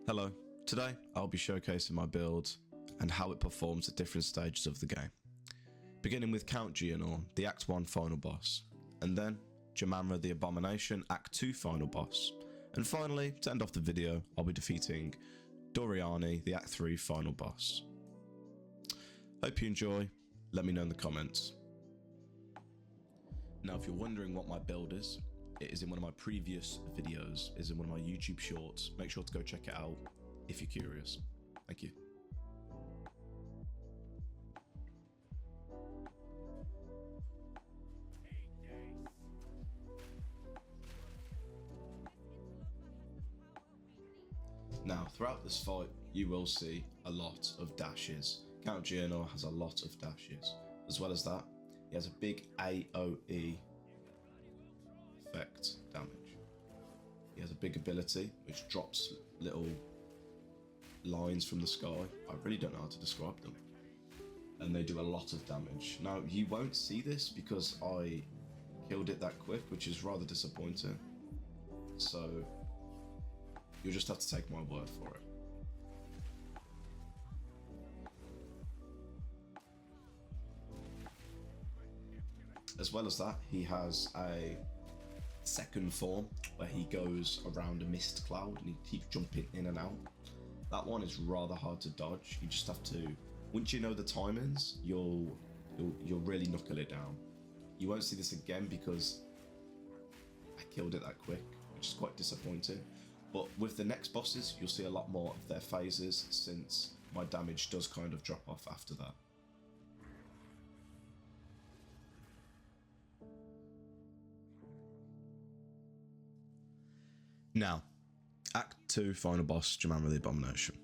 Hello, today I'll be showcasing my build and how it performs at different stages of the game. Beginning with Count Geonor, the Act 1 final boss, and then Jamanra the Abomination, Act 2 final boss, and finally, to end off the video, I'll be defeating Doriani, the Act 3 final boss. Hope you enjoy, let me know in the comments. Now if you're wondering what my build is, it is in one of my previous videos, it is in one of my YouTube shorts. Make sure to go check it out if you're curious. Thank you. Now, throughout this fight, you will see a lot of dashes. Count Geonor has a lot of dashes. As well as that, he has a big AoE effect damage. He has a big ability which drops little lines from the sky. I really don't know how to describe them. And they do a lot of damage. Now, you won't see this because I killed it that quick, which is rather disappointing. So, you'll just have to take my word for it. As well as that, he has a second form where he goes around a mist cloud and he keeps jumping in and out. That one is rather hard to dodge. You just have to, once you know the timings, you'll really knuckle it down. You won't see this again because I killed it that quick, which is quite disappointing. But with the next bosses, you'll see a lot more of their phases since my damage does kind of drop off after that. Now, Act 2 final boss, Jamanra the Abomination.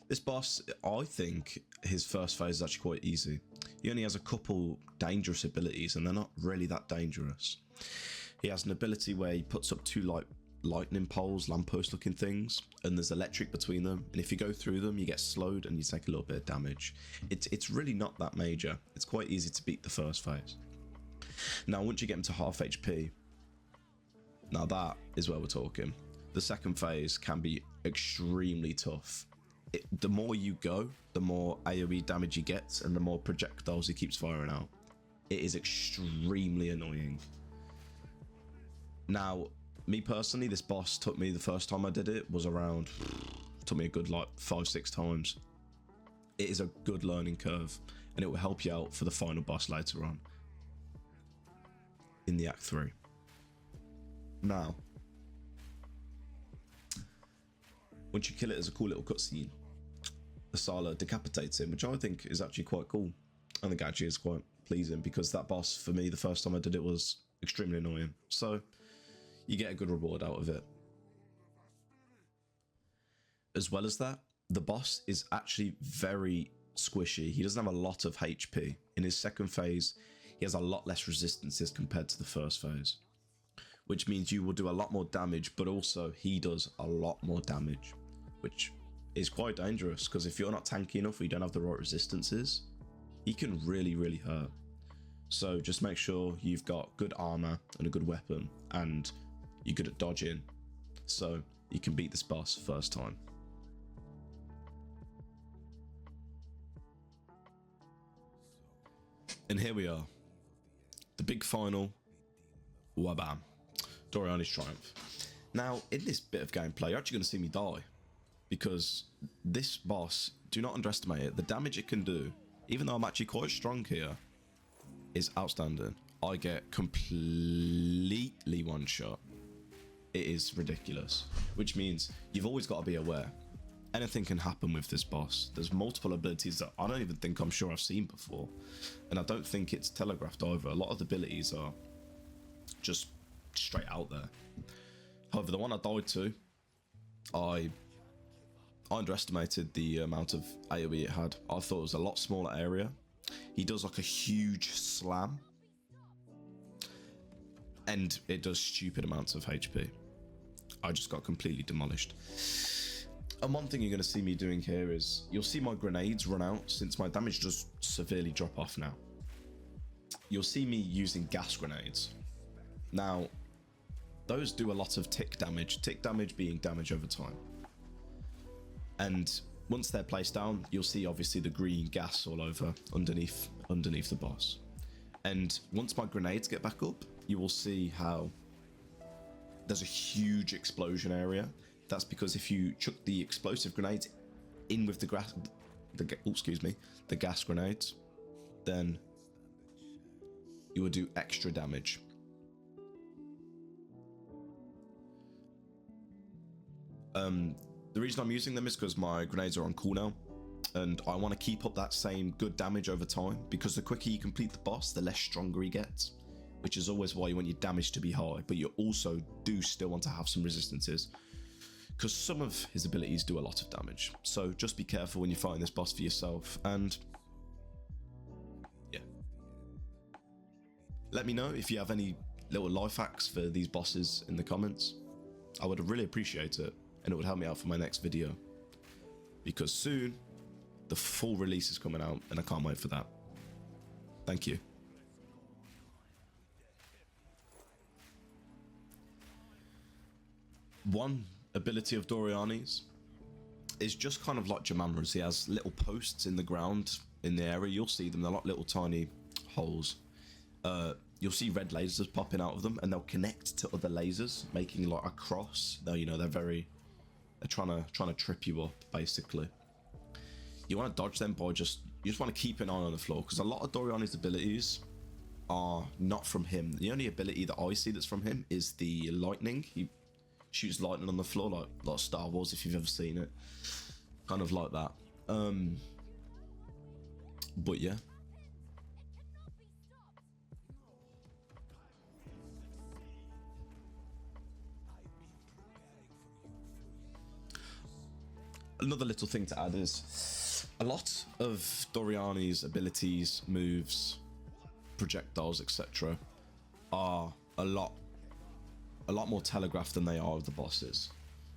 This boss, I think his first phase is actually quite easy. He only has a couple dangerous abilities and they're not really that dangerous. He has an ability where he puts up two lightning poles, lamppost looking things, and there's electric between them, and if you go through them you get slowed and you take a little bit of damage. It's really not that major. It's quite easy to beat the first phase. Now once you get him to half HP, now that is where we're talking. The second phase can be extremely tough. The more you go, the more AoE damage he gets and the more projectiles he keeps firing out. It is extremely annoying. Now, me personally, this boss took me, the first time I did it was around, took me a good like 5-6 times. It is a good learning curve and it will help you out for the final boss later on in the Act 3. Now, once you kill it, there's a cool little cutscene. Asala decapitates him, which I think is actually quite cool. I think actually is quite pleasing because that boss, for me, the first time I did it was extremely annoying. So, you get a good reward out of it. As well as that, the boss is actually very squishy. He doesn't have a lot of HP. In his second phase, he has a lot less resistances compared to the first phase, which means you will do a lot more damage, but also he does a lot more damage, which is quite dangerous because if you're not tanky enough or you don't have the right resistances, he can really, really hurt. So just make sure you've got good armor and a good weapon and you're good at dodging so you can beat this boss first time. And here we are, the big final, wabam, Doriani's Triumph. Now, in this bit of gameplay, you're actually going to see me die because this boss, do not underestimate it. The damage it can do, even though I'm actually quite strong here, is outstanding. I get completely one shot. It is ridiculous, which means you've always got to be aware. Anything can happen with this boss. There's multiple abilities that I don't even think I'm sure I've seen before. And I don't think it's telegraphed either. A lot of the abilities are just straight out there. However, the one I died to, I underestimated the amount of AoE it had. I thought it was a lot smaller area. He does like a huge slam and it does stupid amounts of HP. I just got completely demolished. And one thing you're going to see me doing here is you'll see my grenades run out since my damage does severely drop off now. You'll see me using gas grenades. Now, those do a lot of tick damage being damage over time. And once they're placed down, you'll see obviously the green gas all over underneath the boss. And once my grenades get back up, you will see how there's a huge explosion area. That's because if you chuck the explosive grenades in with the gas grenades, then you will do extra damage. The reason I'm using them is because my grenades are on cooldown, and I want to keep up that same good damage over time, because the quicker you complete the boss, the less stronger he gets, which is always why you want your damage to be high, but you also do still want to have some resistances, because some of his abilities do a lot of damage. So just be careful when you're fighting this boss for yourself, and yeah. Let me know if you have any little life hacks for these bosses in the comments. I would really appreciate it, and it would help me out for my next video, because soon the full release is coming out and I can't wait for that. Thank you. One ability of Doriani's is just kind of like Jemamra's. He has little posts in the ground in the area. You'll see them, they're like little tiny holes. You'll see red lasers popping out of them, and they'll connect to other lasers, making like a cross. Though, you know, they're trying to trip you up, basically. You want to dodge them by you just want to keep an eye on the floor, because a lot of Doriani's abilities are not from him. The only ability that I see that's from him is the lightning. He shoots lightning on the floor, like Star Wars, if you've ever seen it, kind of like that. But yeah. Another little thing to add is a lot of Doriani's abilities, moves, projectiles, etc. are a lot more telegraphed than they are of the bosses.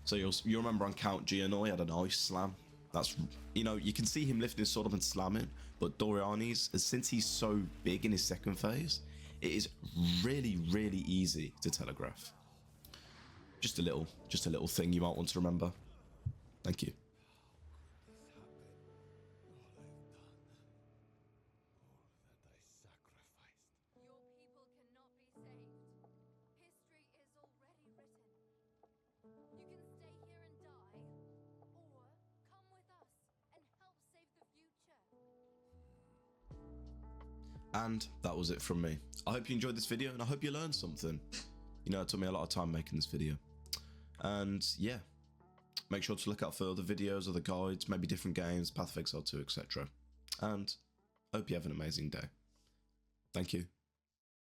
So you'll remember on Count Geonoi, he had an ice slam. That's, you know, you can see him lifting his sword up and slamming, but Doriani's, since he's so big in his second phase, it is really, really easy to telegraph. Just a little thing you might want to remember. Thank you. And that was it from me. I hope you enjoyed this video, and I hope you learned something. You know, it took me a lot of time making this video. And yeah, make sure to look out for other videos, other guides, maybe different games, Path of Exile 2, etc. And hope you have an amazing day. Thank you.